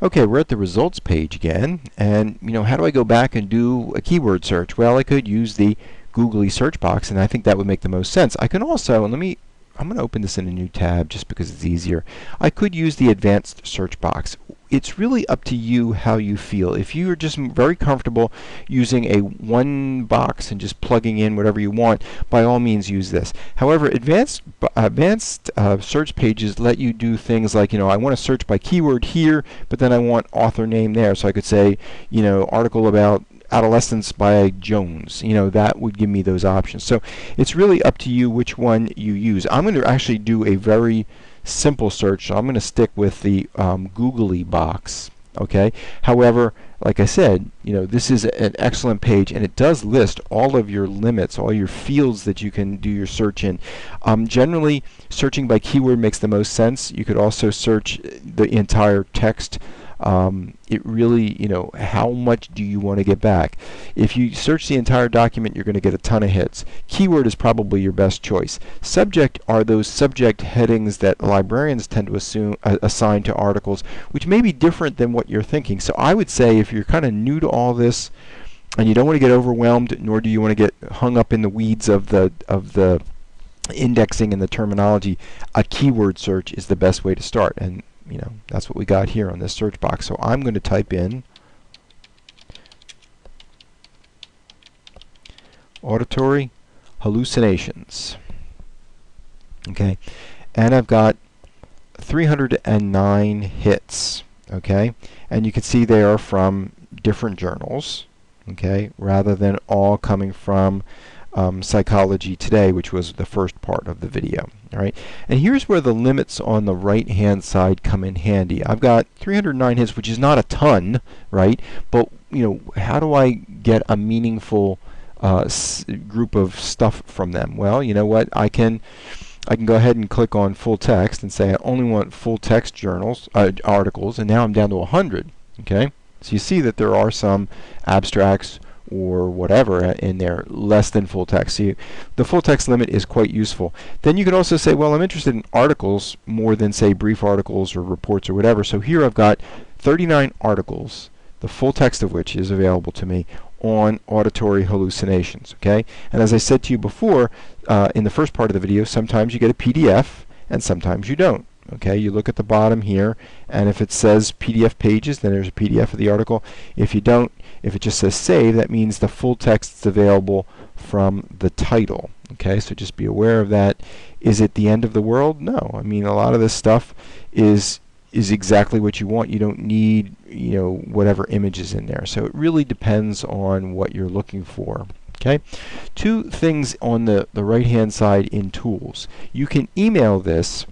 Okay, we're at the results page again, and how do I go back and do a keyword search? Well, I could use the googly search box, and I think that would make the most sense. I can also, I'm going to open this in a new tab just because it's easier. I could use the advanced search box. It's really up to you how you feel. If you are just very comfortable using a one box and just plugging in whatever you want, by all means use this. However, advanced search pages let you do things like, I want to search by keyword here, but then I want author name there. So I could say, article about adolescence by Jones. That would give me those options. So it's really up to you which one you use. I'm going to actually do a very simple search. So I'm going to stick with the googly box. Okay. However, like I said, this is an excellent page, and it does list all of your limits, all your fields that you can do your search in. Generally, searching by keyword makes the most sense. You could also search the entire text. It really, how much do you want to get back? If you search the entire document, you're going to get a ton of hits. Keyword is probably your best choice. Subject are those subject headings that librarians tend to assign to articles, which may be different than what you're thinking. So I would say if you're kind of new to all this and you don't want to get overwhelmed, nor do you want to get hung up in the weeds of the indexing and the terminology, a keyword search is the best way to start. And that's what we got here on this search box. So I'm going to type in auditory hallucinations. Okay, and I've got 309 hits. Okay, and you can see they are from different journals. Okay, rather than all coming from Psychology Today, which was the first part of the video. All right, and here's where the limits on the right-hand side come in handy. I've got 309 hits, which is not a ton, right? But how do I get a meaningful group of stuff from them? Well, you know what? I can go ahead and click on full text and say I only want full text journals articles, and now I'm down to 100. Okay, so you see that there are some abstracts or whatever in there less than full text. See, the full text limit is quite useful. Then you could also say, well, I'm interested in articles more than, say, brief articles or reports or whatever. So here I've got 39 articles, the full text of which is available to me on auditory hallucinations. Okay, and as I said to you before in the first part of the video, sometimes you get a PDF and sometimes you don't. Okay, you look at the bottom here, and if it says PDF pages, then there's a PDF of the article. If you don't, if it just says save, that means the full text is available from the title. Okay, so just be aware of that. Is it the end of the world? No. I mean, a lot of this stuff is exactly what you want. You don't need, whatever image is in there. So it really depends on what you're looking for. Okay, two things on the right-hand side in tools. You can email this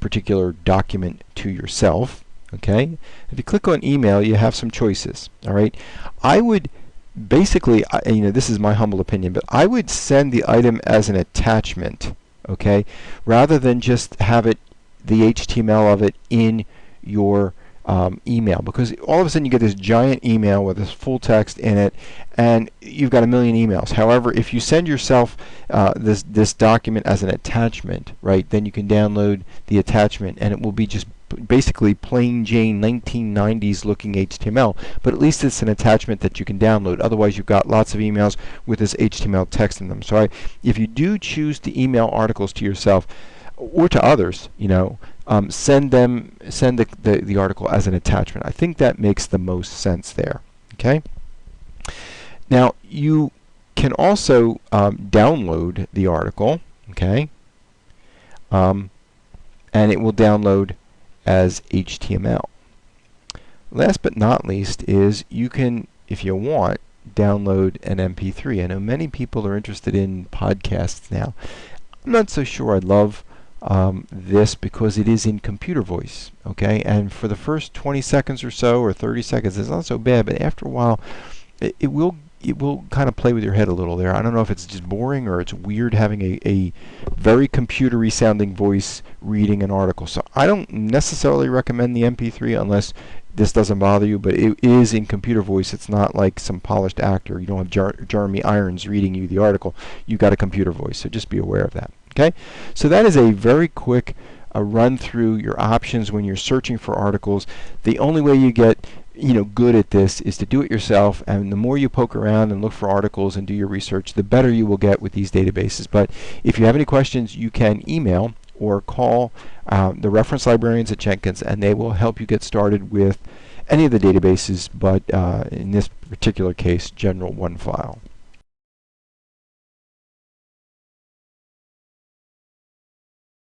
particular document to yourself. Okay, if you click on email, you have some choices. All right, I would basically, this is my humble opinion, but I would send the item as an attachment. Okay, rather than just have it, the HTML of it in your email, because all of a sudden you get this giant email with this full text in it, and you've got a million emails. However, if you send yourself this document as an attachment, right, then you can download the attachment, and it will be just basically plain Jane 1990s looking HTML, but at least it's an attachment that you can download. Otherwise, you've got lots of emails with this HTML text in them. So if you do choose to email articles to yourself or to others, send the article as an attachment. I think that makes the most sense there. Okay. Now you can also download the article. Okay. And it will download as HTML. Last but not least is you can, if you want, download an MP3. I know many people are interested in podcasts now. I'm not so sure I love this because it is in computer voice. Okay, and for the first 20 seconds or so, or 30 seconds, it's not so bad, but after a while it will kind of play with your head a little there. I don't know if it's just boring or it's weird having a very computery sounding voice reading an article. So I don't necessarily recommend the MP3 unless this doesn't bother you, but it is in computer voice. It's not like some polished actor. You don't have Jeremy Irons reading you the article. You've got a computer voice, so just be aware of that. Okay, so that is a very quick run through your options when you're searching for articles. The only way you get good at this is to do it yourself, and the more you poke around and look for articles and do your research, the better you will get with these databases. But if you have any questions, you can email or call the reference librarians at Jenkins, and they will help you get started with any of the databases, but in this particular case, general OneFile.